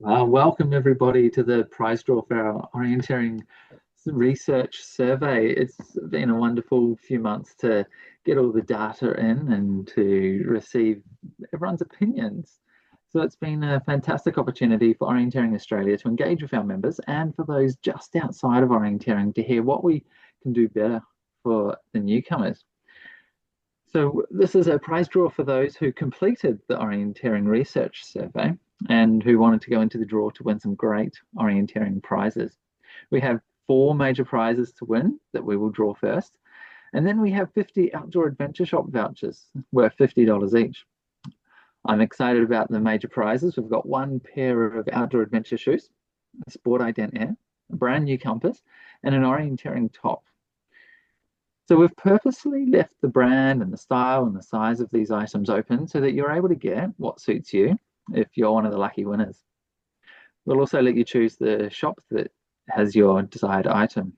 Welcome everybody to the prize draw for our Orienteering Research Survey. It's been a wonderful few months to get all the data in and to receive everyone's opinions. So it's been a fantastic opportunity for Orienteering Australia to engage with our members and for those just outside of Orienteering to hear what we can do better for the newcomers. So this is a prize draw for those who completed the Orienteering Research Survey and who wanted to go into the draw to win some great orienteering prizes. We have 4 major prizes to win that we will draw first. And then we have 50 outdoor adventure shop vouchers worth $50 each. I'm excited about the major prizes. We've got 1 pair of outdoor adventure shoes, a SportIdent Air, a brand new compass, and an orienteering top. So we've purposely left the brand and the style and the size of these items open so that you're able to get what suits you if you're one of the lucky winners. We'll also let you choose the shop that has your desired item.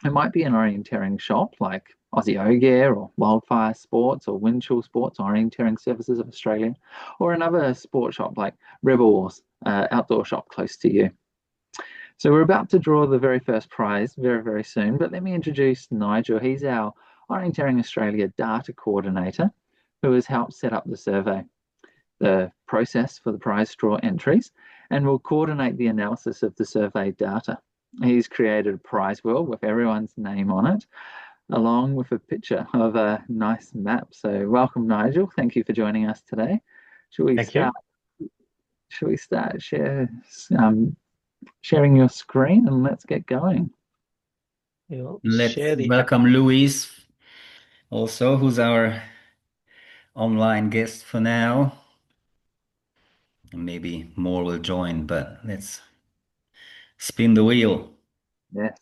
It might be an orienteering shop like Aussie O-Gear or Wildfire Sports or Windchill Sports, Orienteering Services of Australia, or another sport shop like Rebels, outdoor shop close to you. So we're about to draw the very first prize very, very soon, but let me introduce Nigel. He's our Orienteering Australia data coordinator who has helped set up the survey, the process for the prize draw entries, and will coordinate the analysis of the survey data. He's created a prize wheel with everyone's name on it, along with a picture of a nice map. So welcome, Nigel. Thank you for joining us today. Should we Thank you. start sharing your screen and let's get going. We'll Let's share the welcome Louise also, who's our online guest for now. Maybe more will join, but let's spin the wheel. Yes.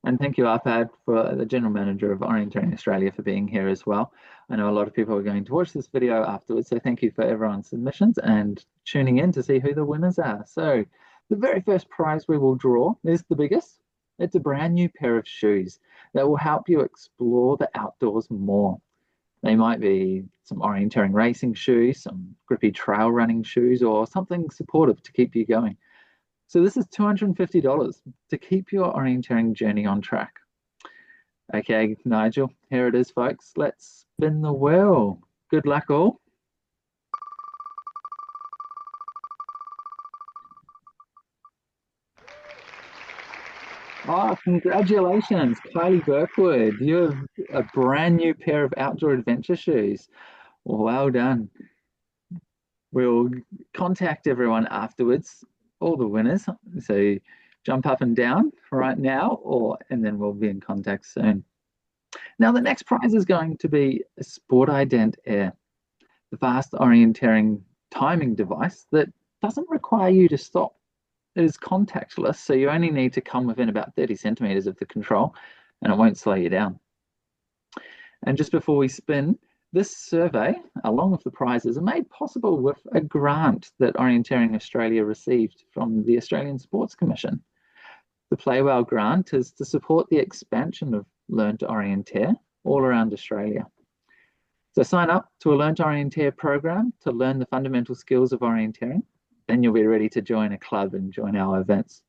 And thank you, Arpad, for the General Manager of Orienteering Australia, for being here as well. I know a lot of people are going to watch this video afterwards, so thank you for everyone's submissions and tuning in to see who the winners are. So the very first prize we will draw is the biggest. It's a brand new pair of shoes that will help you explore the outdoors more. They might be some orienteering racing shoes, some grippy trail running shoes, or something supportive to keep you going. So this is $250 to keep your orienteering journey on track. Okay, Nigel, here it is, folks. Let's spin the wheel. Good luck, all. Oh, congratulations, Kylie Burkwood. You have a brand new pair of outdoor adventure shoes. Well done. We'll contact everyone afterwards, all the winners. So jump up and down right now, and then we'll be in contact soon. Now, the next prize is going to be a SportIdent Air, the fast orienteering timing device that doesn't require you to stop. It is contactless, so you only need to come within about 30 centimeters of the control, and it won't slow you down. And just before we spin, this survey, along with the prizes, are made possible with a grant that Orienteering Australia received from the Australian Sports Commission. The Playwell grant is to support the expansion of Learn to Orienteer all around Australia. So sign up to a Learn to Orienteer program to learn the fundamental skills of orienteering. Then you'll be ready to join a club and join our events.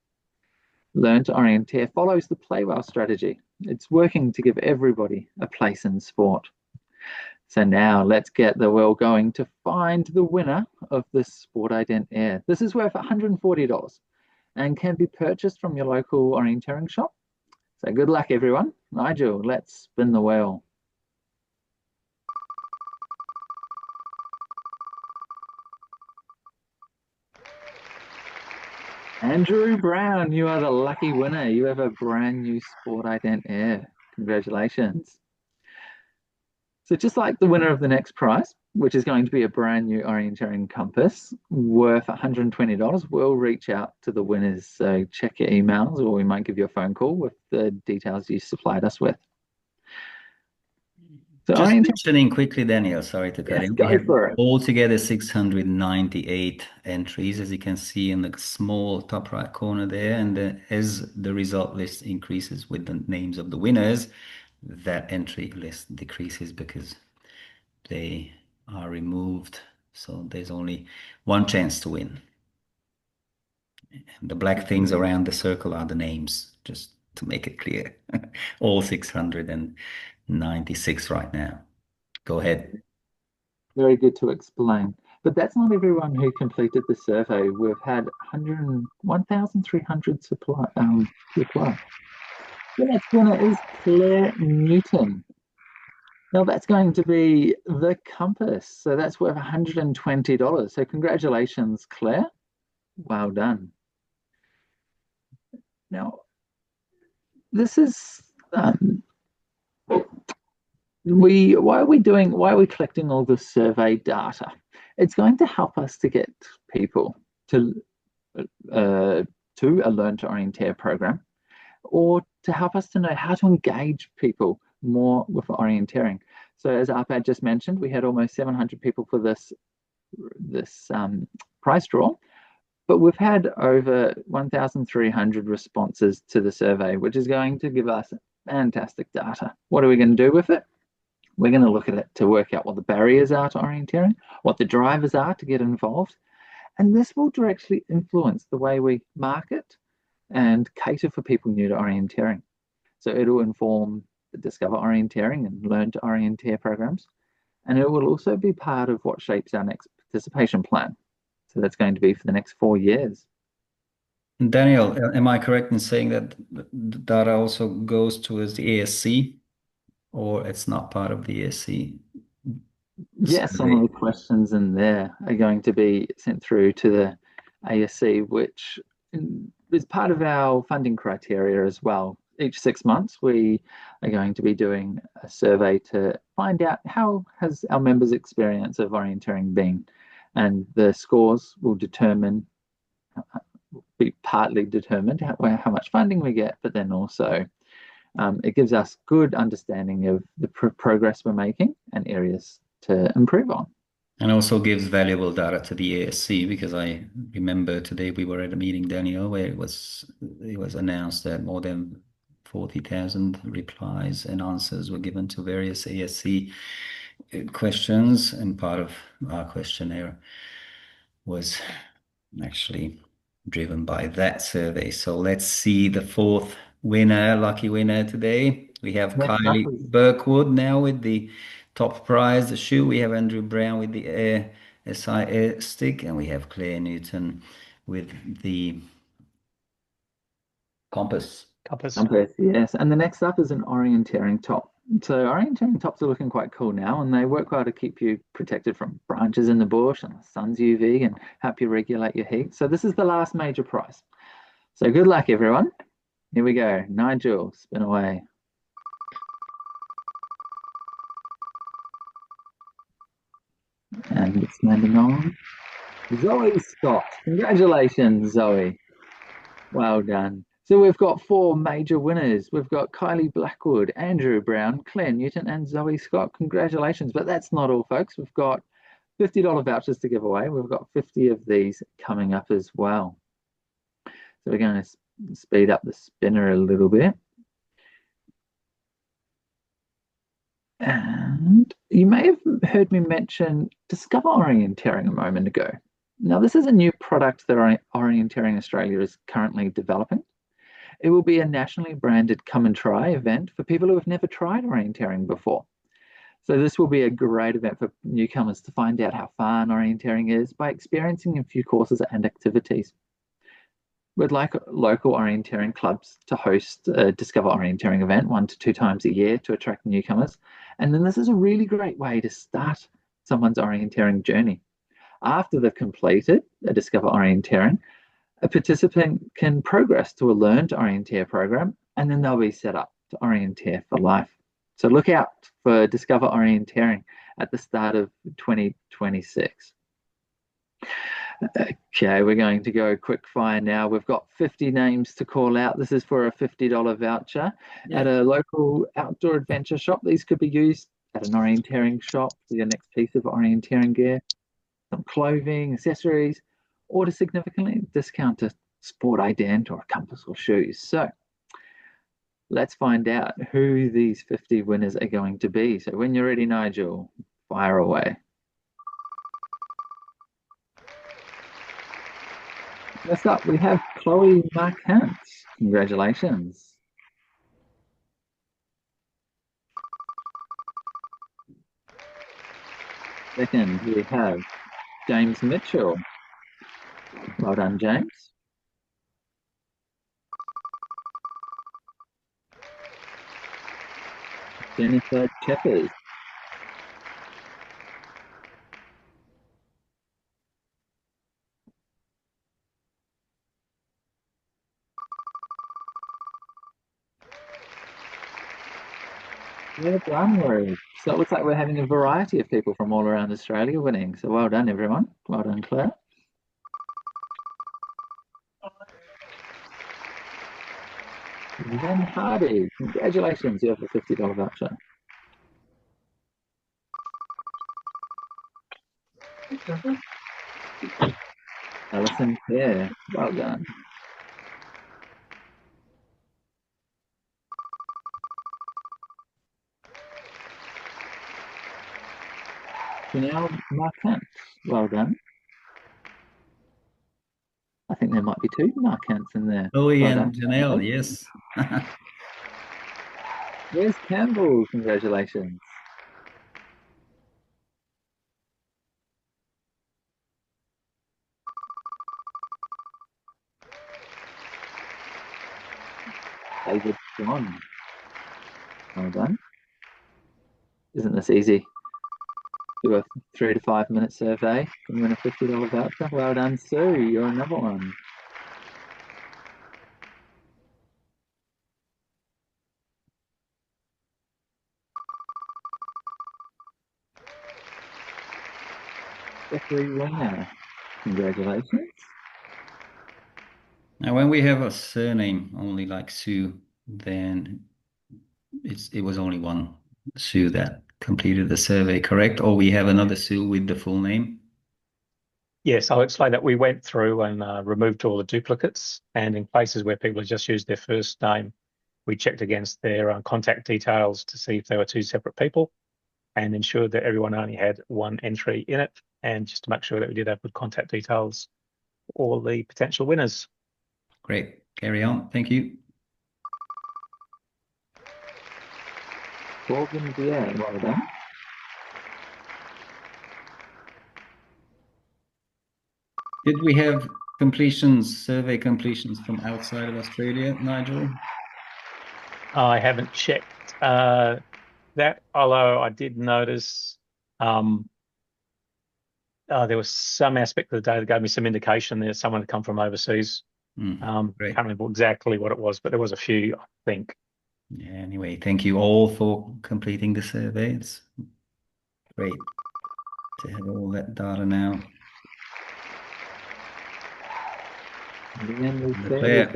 Learn to Orienteer follows the Playwell strategy. It's working to give everybody a place in sport. So now let's get the wheel going to find the winner of this SportIdent Air. This is worth $140 and can be purchased from your local orienteering shop. So good luck, everyone. Nigel, let's spin the wheel. Andrew Brown, you are the lucky winner. You have a brand new SportIdent Air. Congratulations. So just like the winner of the next prize, which is going to be a brand new orienteering compass worth $120, we'll reach out to the winners. So check your emails, or we might give you a phone call with the details you supplied us with. So Just mentioning quickly, Daniel, sorry to cut in. Go for it. Altogether 698 entries, as you can see in the small top right corner there. And as the result list increases with the names of the winners, that entry list decreases because they are removed. So there's only one chance to win. The black things around the circle are the names, just to make it clear. All 696 right now. Go ahead. Very good to explain. But that's not everyone who completed the survey. We've had 1,300 reply. The next winner is Claire Newton. Now that's going to be the compass. So that's worth $120. So congratulations, Claire. Well done. Now, this is why are we collecting all this survey data? It's going to help us to get people to a Learn to Orienteer program, or to help us to know how to engage people more with orienteering. So as Arpad just mentioned, we had almost 700 people for this prize draw, but we've had over 1,300 responses to the survey, which is going to give us fantastic data. What are we going to do with it? We're going to look at it to work out what the barriers are to orienteering, what the drivers are to get involved, and this will directly influence the way we market and cater for people new to orienteering. So it'll inform the Discover Orienteering and Learn to Orienteer programs, and it will also be part of what shapes our next participation plan. So that's going to be for the next 4 years. Daniel, am I correct in saying that the data also goes towards the ASC, or it's not part of the ASC? Yes, some of the questions in there are going to be sent through to the ASC, which is part of our funding criteria as well. Each 6 months, we are going to be doing a survey to find out how has our members' experience of orienteering been, and the scores will be partly determined how much funding we get, but then also it gives us good understanding of the progress we're making and areas to improve on. And also gives valuable data to the ASC, because I remember today we were at a meeting, Daniel, where it was announced that more than 40,000 replies and answers were given to various ASC questions, and part of our questionnaire was actually driven by that survey. So let's see the fourth winner, lucky winner today. We have Kylie Burkwood now with the top prize, the shoe. We have Andrew Brown with the Air SI Air stick, and we have Claire Newton with the compass. Compass, yes. And the next up is an orienteering top. So orienteering tops are looking quite cool now, and they work well to keep you protected from branches in the bush and the sun's UV, and help you regulate your heat. So this is the last major prize. So good luck, everyone. Here we go. Nigel, spin away. And it's landing on Zoe Scott. Congratulations, Zoe. Well done. So we've got 4 major winners. We've got Kylie Blackwood, Andrew Brown, Claire Newton, and Zoe Scott. Congratulations. But that's not all, folks. We've got $50 vouchers to give away. We've got 50 of these coming up as well. So we're going to speed up the spinner a little bit. And you may have heard me mention Discover Orienteering a moment ago. Now, this is a new product that Orienteering Australia is currently developing. It will be a nationally branded come and try event for people who have never tried orienteering before. So this will be a great event for newcomers to find out how fun orienteering is by experiencing a few courses and activities. We'd like local orienteering clubs to host a Discover Orienteering event 1 to 2 times a year to attract newcomers. And then this is a really great way to start someone's orienteering journey. After they've completed a Discover Orienteering, a participant can progress to a Learn to Orienteer program, and then they'll be set up to Orienteer for life. So look out for Discover Orienteering at the start of 2026. Okay, we're going to go quick fire now. We've got 50 names to call out. This is for a $50 voucher at a local outdoor adventure shop. These could be used at an orienteering shop for your next piece of orienteering gear, some clothing, accessories, or to significantly discount a SportIdent or a compass or shoes. So let's find out who these 50 winners are going to be. So when you're ready, Nigel, fire away. Next up, we have Chloe Marquant. Congratulations. Second, we have James Mitchell. Well done, James. Jennifer Cheppers. Well done, Rory. So it looks like we're having a variety of people from all around Australia winning. So well done, everyone. Well done, Claire. Then Hardy, congratulations, you have a $50 voucher. Alison Clare, well done. Janelle Marquant, well done. I think there might be two Marquants in there. Chloe Well and done. Janelle, yes. Where's Campbell? Congratulations. David John, well done. Isn't this easy? Do a 3 to 5 minute survey and win a $50 voucher. Well done, Sue. You're another one. Jeffrey Winger, congratulations. Now, when we have a surname only like Sue, then it was only one Sue that completed the survey, correct? Or we have another Sue with the full name? Yes, I'll explain that. We went through and removed all the duplicates, and in places where people had just used their first name, we checked against their contact details to see if they were two separate people and ensured that everyone only had one entry in it, and just to make sure that we did have good contact details for all the potential winners. Great. Carry on. Thank you. Corbin Vier, well done. Did we have survey completions from outside of Australia, Nigel? I haven't checked that, although I did notice there was some aspect of the data that gave me some indication that someone had come from overseas. Great. Can't remember exactly what it was, but there was a few, I think. Yeah, anyway, thank you all for completing the survey. It's great to have all that data now. Claire.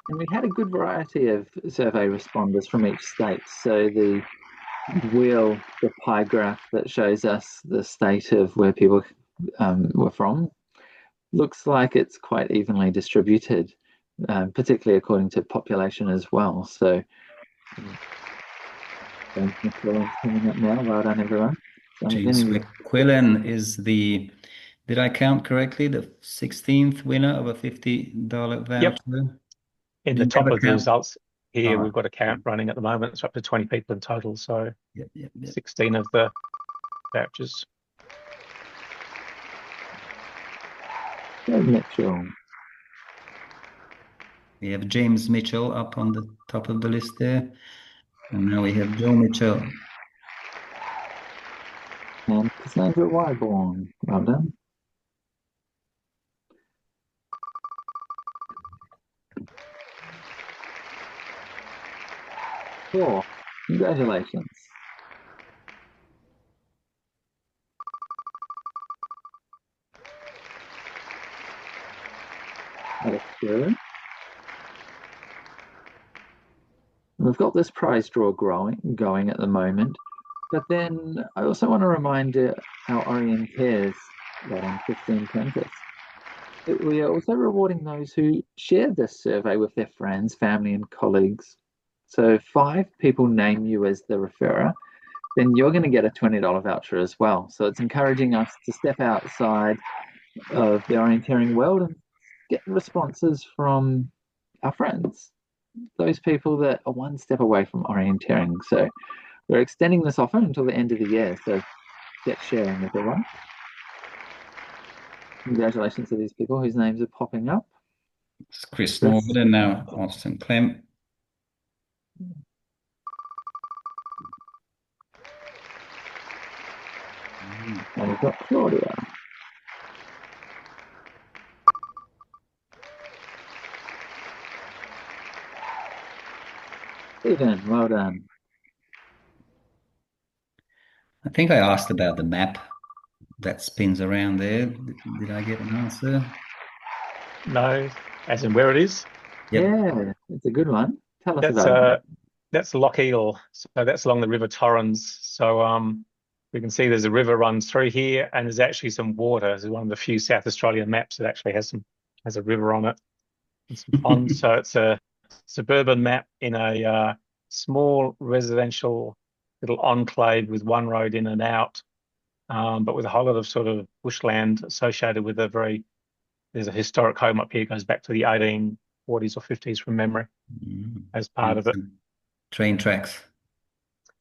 And we had a good variety of survey responders from each state. So the pie graph that shows us the state of where people were from looks like it's quite evenly distributed, particularly according to population as well. So James McQuillan's coming up now. Well done, everyone. James McQuillan is did I count correctly, the 16th winner of a $50 voucher? Yep. In the top of the results here, right. We've got a count running at the moment. It's up to 20 people in total. So yep. 16 of the vouchers. Mitchell. We have James Mitchell up on the top of the list there. And now we have Joe Mitchell. And Cassandra Wyborn. Well done. Cool. Congratulations. That's good. We've got this prize draw going at the moment, but then I also want to remind our Orienteers, 15 apprentice, that we are also rewarding those who shared this survey with their friends, family, and colleagues. So 5 people name you as the referrer, then you're going to get a $20 voucher as well. So it's encouraging us to step outside of the orienteering world and get responses from our friends, those people that are one step away from orienteering. So we're extending this offer until the end of the year. So get sharing, everyone. Congratulations to these people whose names are popping up. It's Chris Norwood and now Austin Clem. And we've got Claudia. Stephen, well done. I think I asked about the map that spins around there. Did I get an answer? No, as in where it is. Yep. Yeah, it's a good one. Tell us That's about it. that's Loch Eel. So that's along the River Torrens. So we can see there's a river runs through here, and there's actually some water. This is one of the few South Australian maps that actually has a river on it and some ponds. So it's a suburban map in a small residential little enclave with one road in and out, but with a whole lot of sort of bushland associated with there's a historic home up here, goes back to the 1840s or 50s from memory as part of it. Train tracks.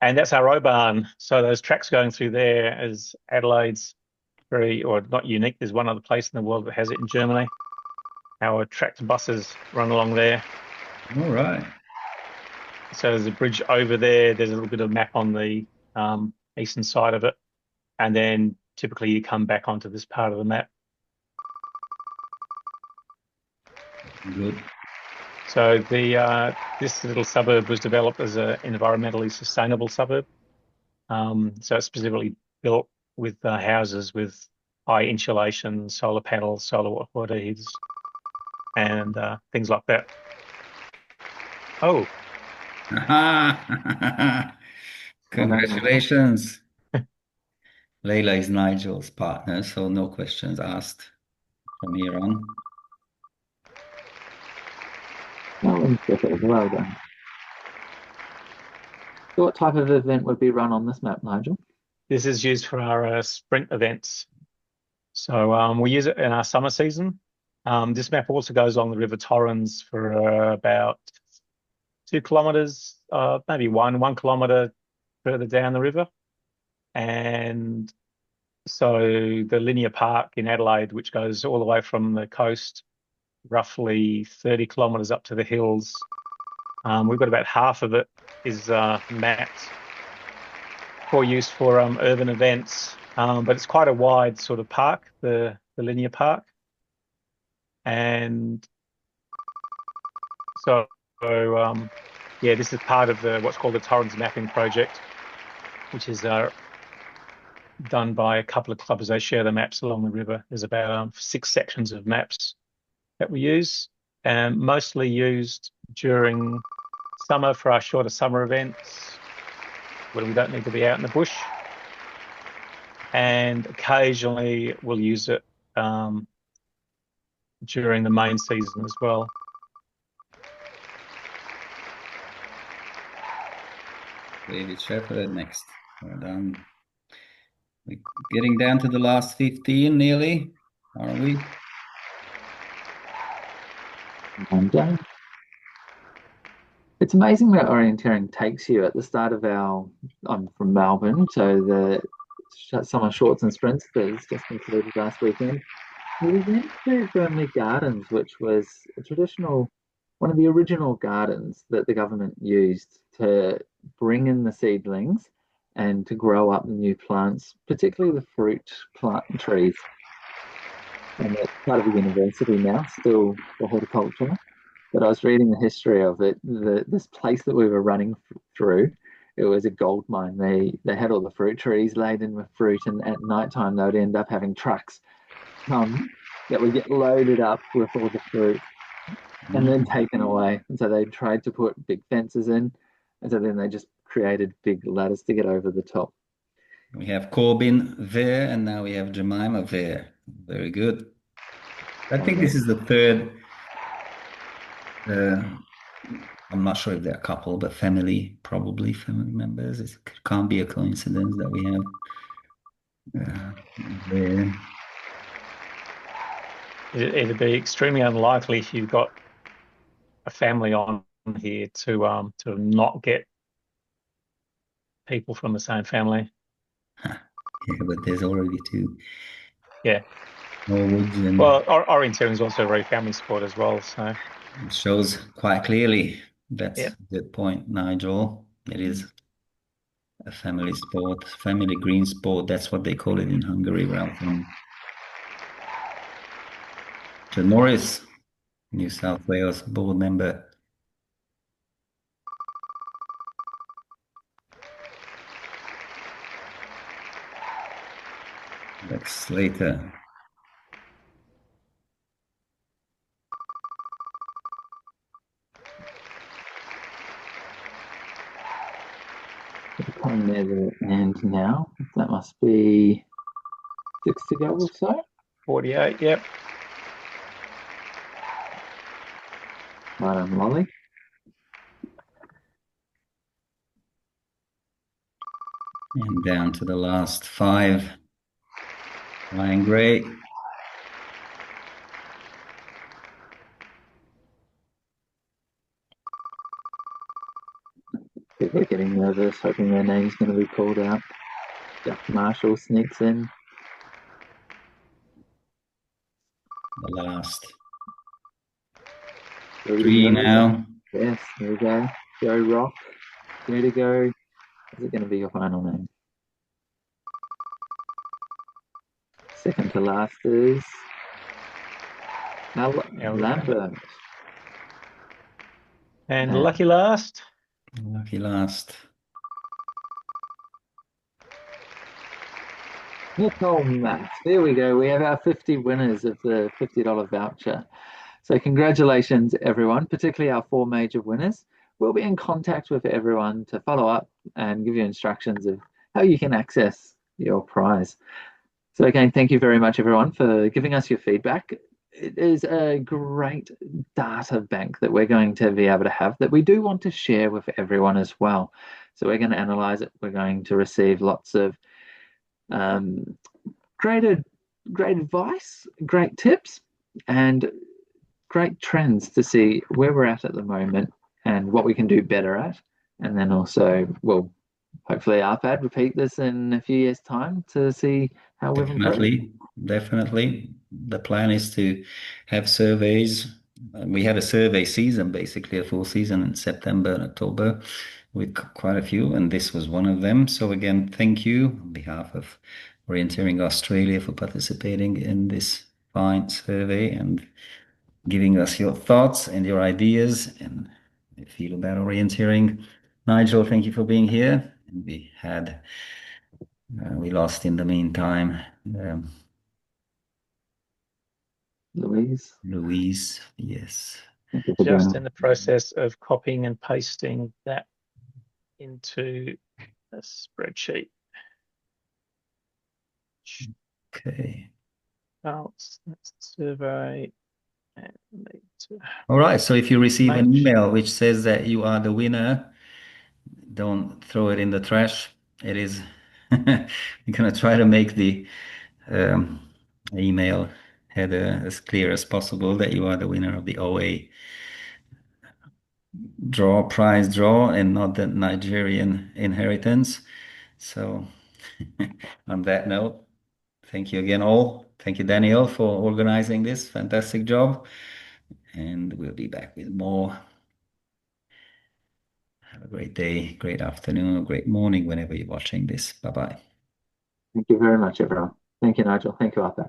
And that's our Oban. So those tracks going through there is Adelaide's or not unique. There's one other place in the world that has it in Germany. Our tracked buses run along there. All right. So there's a bridge over there. There's a little bit of map on the eastern side of it. And then typically you come back onto this part of the map. Good. So this little suburb was developed as an environmentally sustainable suburb. So it's specifically built with houses with high insulation, solar panels, solar water heaters, and things like that. Oh, Congratulations. Layla is Nigel's partner, so no questions asked from here on. Well done. So what type of event would be run on this map, Nigel? this is used for our sprint events. So we use it in our summer season. This map also goes along the River Torrens for about 2 kilometres, maybe 1 kilometre further down the river. And so the linear park in Adelaide, which goes all the way from the coast, roughly 30 kilometres up to the hills, we've got about half of it is mapped for use for urban events. But it's quite a wide sort of park, the linear park. And so yeah, this is part of what's called the Torrens Mapping Project, which is done by a couple of clubs. They share the maps along the river. There's about 6 sections of maps that we use, and mostly used during summer for our shorter summer events when we don't need to be out in the bush. And occasionally we'll use it during the main season as well. David Shepherd next. Well done. We're getting down to the last 15 nearly, aren't we? I'm done. It's amazing where orienteering takes you. At the start of I'm from Melbourne, so the summer shorts and sprints that was just concluded last weekend. We went to Burnley Gardens, which was one of the original gardens that the government used to bring in the seedlings and to grow up the new plants, particularly the fruit plant trees. And it's part of the university now, still for horticulture. But I was reading the history of it. This place that we were running through, it was a gold mine. They had all the fruit trees laden with fruit, and at night time they would end up having trucks come that would get loaded up with all the fruit and then taken away. And so they tried to put big fences in, and so then they just created big ladders to get over the top. We have Corbin there, and now we have Jemima there. Very good. I think this is the third I'm not sure if they're a couple, but family, probably family members. It can't be a coincidence that we have there. It'd be extremely unlikely if you've got a family on here to not get people from the same family. Yeah, but there's already two. Yeah. Norwoods, and Well, orienteering is also a very family sport as well. So it shows quite clearly. That's yeah. a good point, Nigel. It is a family sport, family green sport. That's what they call it in Hungary, where I'm from. So Norris, New South Wales board member. That's later. We're coming near the end now. That must be 6 to go or so. 48. Yep. Right on, Molly. And down to the last five. Flying great. People are getting nervous, hoping their name's going to be called out. Jack Marshall sneaks in. The last three Ready to go. now. Yes, here we go. Joe Rock, ready to go. Is it going to be your final name? Second to last is Lambert. And lucky last. Lucky last. Nicole Matt. There we go. We have our 50 winners of the $50 voucher. So congratulations, everyone, particularly our 4 major winners. We'll be in contact with everyone to follow up and give you instructions of how you can access your prize. So again, thank you very much, everyone, for giving us your feedback. It is a great data bank that we're going to be able to have that we do want to share with everyone as well. So we're going to analyze it. We're going to receive lots of great advice, great tips, and great trends to see where we're at the moment and what we can do better at. And then also, well, hopefully RPAD repeat this in a few years' time to see how we've improved. Definitely. The plan is to have surveys. We had a survey season, basically a full season in September and October with quite a few, and this was one of them. So again, thank you on behalf of Orienteering Australia for participating in this fine survey and giving us your thoughts and your ideas and feel about orienteering. Nigel, thank you for being here. We lost in the meantime. Louise, Louise, yes. thank you for Just joining. in the process of copying and pasting that into a spreadsheet. Okay. That's the survey. And All right. So if you receive an H. email which says that you are the winner, don't throw it in the trash. It is, we're going to try to make the um, email header as clear as possible that you are the winner of the OA prize draw and not the Nigerian inheritance. So on that note, thank you again all. Thank you, Daniel, for organizing this fantastic job. And we'll be back with more. Have a great day, great afternoon, or great morning whenever you're watching this. Bye-bye. Thank you very much, everyone. Thank you, Nigel. Thank you, Arthur.